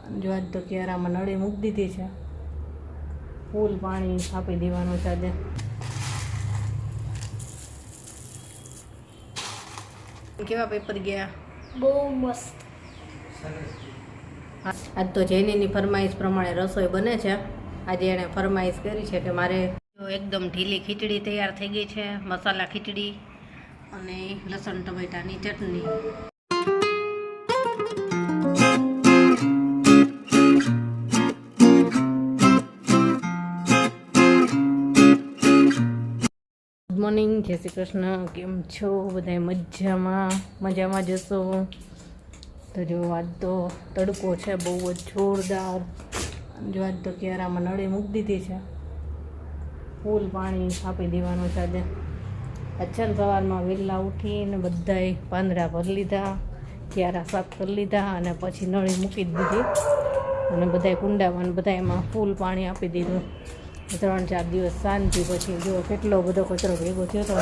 જો આજ તો ક્યારામાં નળી મૂકી દીધી છે, ફૂલ પાણી આપી દેવાનું છે આજે. કેવા પેપર ગયા? બહુ મસ્ત. આજ તો જેનીની ફરમાઈશ પ્રમાણે રસોઈ બને છે. આજે એણે ફરમાઈશ કરી છે કે મારે એકદમ ઢીલી ખીચડી તૈયાર થઈ ગઈ છે, મસાલા ખીચડી અને લસણ ટમેટાની ચટણી. ગુડ મોર્નિંગ, જય શ્રી કૃષ્ણ. કેમ છો બધા? મજામાં જશો તો જો આજ તો તડકો છે બહુ જ જોરદાર. જો આજ તો ક્યારામાં નળી મૂકી દીધી છે, ફૂલ પાણી આપી દેવાનું છે આજે. અચ્છા, સવારમાં વહેલા ઉઠીને બધાએ પાંદડા ભરી લીધા, ક્યારા સાફ કરી લીધા અને પછી નળી મૂકી દીધી અને બધાએ કુંડામાં બધા એમાં ફૂલ પાણી આપી દીધું. 3-4 દિવસ શાંતિ. પછી જો કેટલો બધો કચરો ભેગો થયો હતો.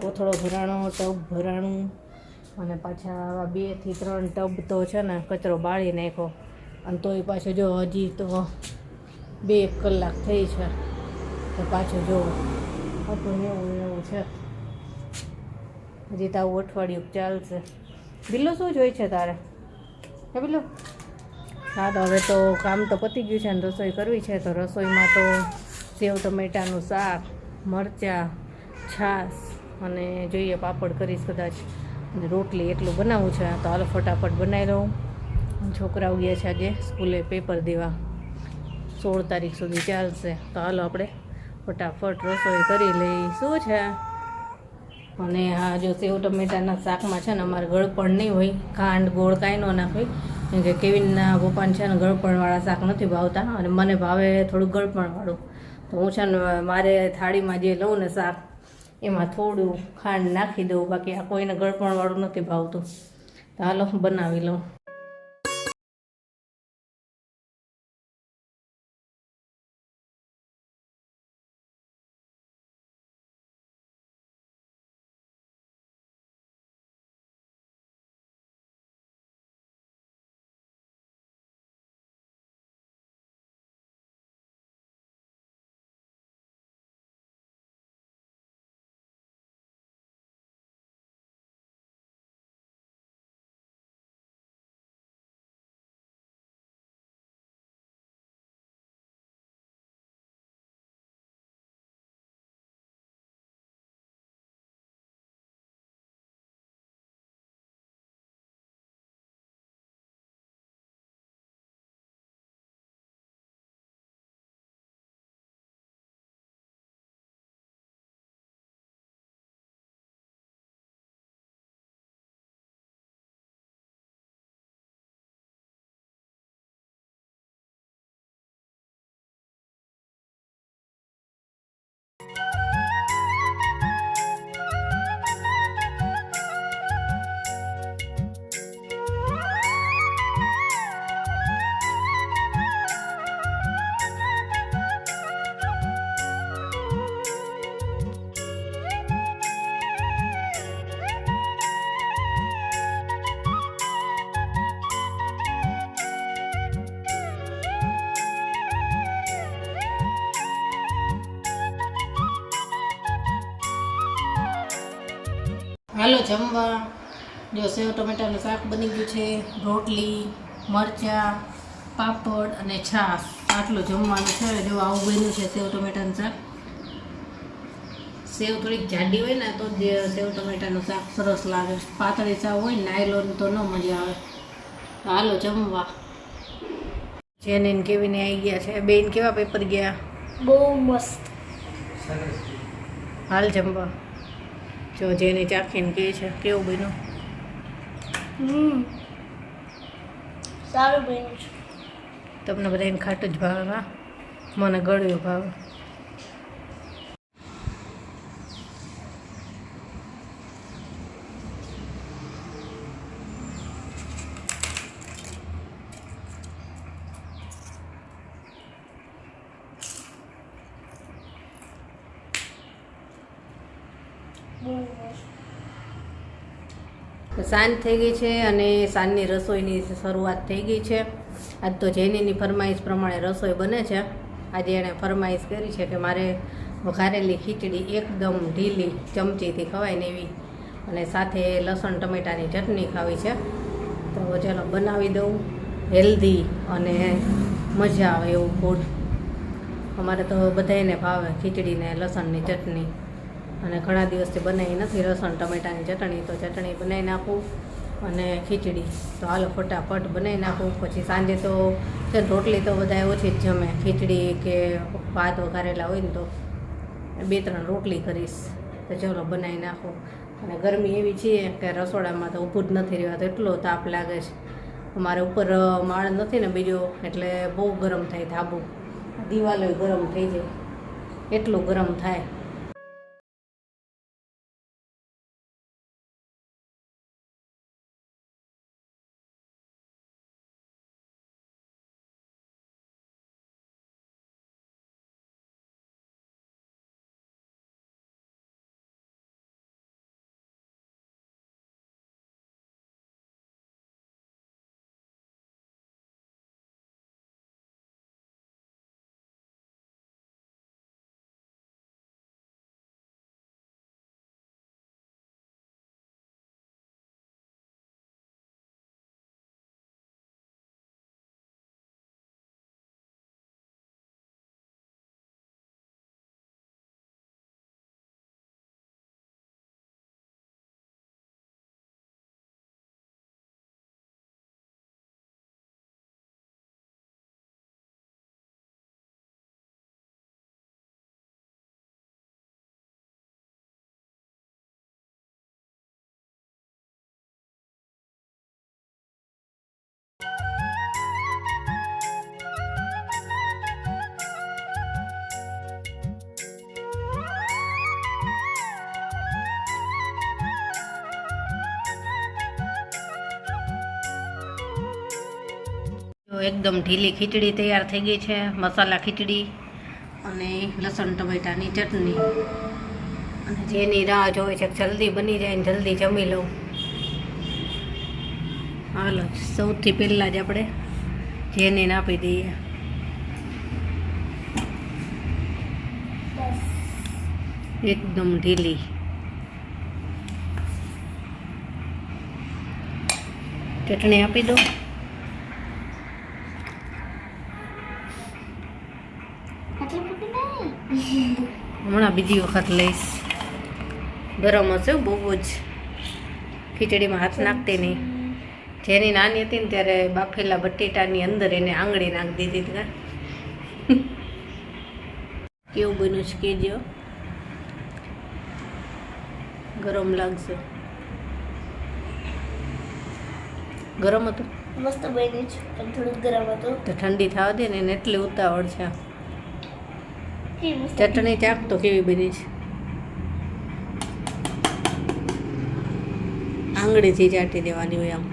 કોથળો ભરાણો, ટબ ભરાણું અને પાછા આવા 2 થી 3 ટબ તો છે ને કચરો બાળી નાખ્યો. અને તોય પાછું જો હજી તો 2 કલાક થઈ છે તો પાછું જો હતું એવું છે. હજી તો આવું અઠવાડિયું ચાલશે. બિલ્લો શું જોઈએ છે તારે? હે બિલ્લો? હા, તો હવે તો કામ તો પતી ગયું છે ને રસોઈ કરવી છે. તો રસોઈમાં તો સેવ ટમેટાનું શાક, મરચાં, છાશ અને જોઈએ પાપડ કરીશ કદાચ, અને રોટલી એટલું બનાવવું છે. તો હાલો ફટાફટ બનાવી લઉં. છોકરાઓ ગયા છે આજે સ્કૂલે પેપર દેવા, 16 તારીખ સુધી ચાલશે. તો હાલો આપણે ફટાફટ રસોઈ કરી લઈ. શું છે? અને આ જો સેવ ટમેટાના શાકમાં છે ને અમારે ગળપણ નહીં હોય, ખાંડ ગોળ કાંઈ ન નાખવી, કેમ કે કેવિનના પપ્પાને છે ને ગળપણવાળા શાક નથી ભાવતા અને મને ભાવે થોડું ગળપણવાળું. તો હું છે ને મારે થાળીમાં જે લઉં ને શાક એમાં થોડું ખાંડ નાખી દઉં, બાકી આ કોઈને ગળપણવાળું નથી ભાવતું. તો હાલો બનાવી લઉં. હાલો જમવા. જો સેવ ટમેટાનું શાક બની ગયું છે, રોટલી, મરચાં, પાપડ અને છાશ, આટલું જમવાનું છે. જો આવું બન્યું છે સેવ ટમેટાનું શાક. સેવ થોડીક જાડી હોય ને તો જ સેવ ટમેટાનું શાક સરસ લાગે. પાતળી સાવ હોય ને નાયલોન તો ન મજા આવે. હાલો જમવા. જેને કેવીને આવી ગયા છે. બેન કેવા પેપર ગયા? બહુ મસ્ત. હાલ જમવા. જો જેને ચાખીને કહે છે કેવું બન્યું. સારું બન્યું છે. તમને બધાને ખાટું જ ભાવે? હા, મને ગળ્યું ભાવે. સાંજ થઈ ગઈ છે અને સાંજની રસોઈની શરૂઆત થઈ ગઈ છે. આજ તો જેનીની ફરમાઈશ પ્રમાણે રસોઈ બને છે. આજે એણે ફરમાઈશ કરી છે કે મારે વઘારેલી ખીચડી એકદમ ઢીલી ચમચીથી ખવાય ને એવી, અને સાથે લસણ ટમેટાની ચટણી ખાવી છે. તો ચાલો બનાવી દઉં, હેલ્ધી અને મજા આવે એવું ફૂડ. અમારે તો બધાને ભાવે ખીચડી ને લસણની ચટણી, અને ઘણા દિવસથી બનાવી નથી લસણ ટમેટાની ચટણી, તો ચટણી બનાવી નાખું અને ખીચડી. તો હાલો ફટાફટ બનાવી નાખું. પછી સાંજે તો છે રોટલી તો બધા ઓછી જ જમે, ખીચડી કે ભાત વઘારેલા હોય ને તો 2-3 રોટલી કરીશ. તો ચાલો બનાવી નાખું. અને ગરમી એવી છે કે રસોડામાં તો ઊભું જ નથી રહેવાતું, એટલો તાપ લાગે છે. અમારે ઉપર માળ નથી ને બીજો, એટલે બહુ ગરમ થાય ધાબુ, દિવાલો ગરમ થઈ જાય, એટલું ગરમ થાય. એકદમ ઢીલી ખીચડી તૈયાર થઈ ગઈ છે, મસાલા ખીચડી અને લસણ ટમેટાની ચટણી. અને જેની રાહ જોવે છે જલ્દી બની જાય ને જલ્દી જમી લઉં. હાલો સૌથી પહેલાં જ આપણે જેને આપી દઈએ. એકદમ ઢીલી ચટણી આપી દો. હમણાં બીજી વખત લઈશ. ગરમ હશે બહુ જ, ખીચડીમાં હાથ નાખતી નહીં. જેની નાની હતી ને ત્યારે બાફેલા બટેટાની અંદર એને આંગળી નાખી દીધી હતી. કેવું બન્યું છે કહેજો, ગરમ લાગશે. ગરમ હતું મસ્ત બની છે, પણ થોડું ગરમ હતું. તો ઠંડી થવા દે ને, એને એટલી ઉતાવળ છે. કેવી મસ્ત. ચટણી ચાક તો કેવી બની છે, આંગળીથી ચાટી દેવાની હોય આમ.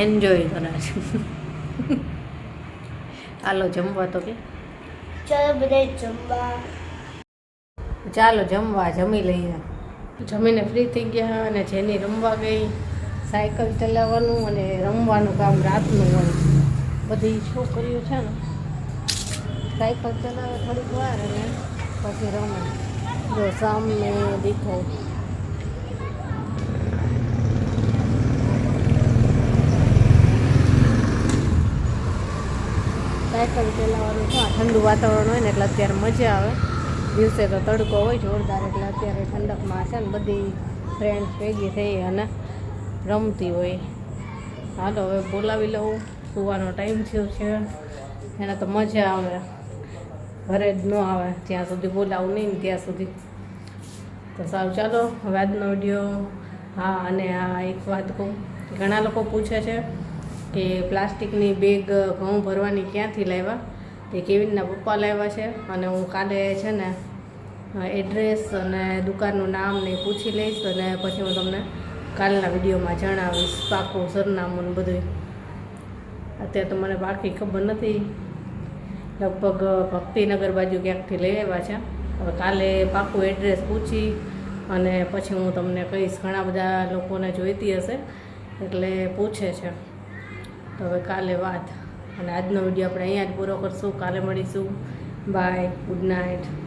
એન્જોય કરે છે. હાલો જમવા તો કે ચાલો બધા જમવા. ચાલો જમવા, જમી લઈએ. જમીને ફ્રી થઈ ગયા અને જેની રમવા ગઈ. સાયકલ ચલાવવાનું અને રમવાનું કામ રાતનું હોય. બધી છોકરીઓ છે ને સાયકલ ચલાવે થોડીક વાર અને પછી રમે. જો સામને દેખાય સાયકલ ચલાવવાનું છે. ઠંડુ વાતાવરણ હોય ને એટલે અત્યારે મજા આવે. દિવસે તો તડકો હોય જોરદાર, એટલે અત્યારે ઠંડકમાં છે ને બધી ફ્રેન્ડ્સ ભેગી થઈ અને રમતી હોય. હાલો હવે બોલાવી લઉં, સુવાનો ટાઈમ થયો છે. એને તો મજા આવે, ઘરે જ ન આવે જ્યાં સુધી બોલાવું નહીં ને ત્યાં સુધી. તો સારું ચાલો હવે આજનો વિડીયો. હા, અને આ એક વાત કહું, ઘણા લોકો પૂછે છે કે પ્લાસ્ટિકની બેગ ઘઉં ભરવાની ક્યાંથી લાવ્યા. તે કેવિનના પપ્પા લાવ્યા છે, અને હું કાલે છે ને એડ્રેસ અને દુકાનનું નામ ને પૂછી લઈશ, અને પછી હું તમને કાલના વિડીયોમાં જણાવીશ પાકું સરનામું ને બધું. અત્યારે તો મને બાકી ખબર નથી, લગભગ ભક્તિનગર બાજુ ક્યાંકથી લઈ આવ્યા છે. હવે કાલે પાકું એડ્રેસ પૂછી અને પછી હું તમને કહીશ. ઘણા બધા લોકોને જોઈતી હશે એટલે પૂછે છે. તો હવે કાલે વાત. અને આજનો વિડીયો આપણે અહીંયા જ પૂરો કરશું. કાલે મળીશું. Bye, good night.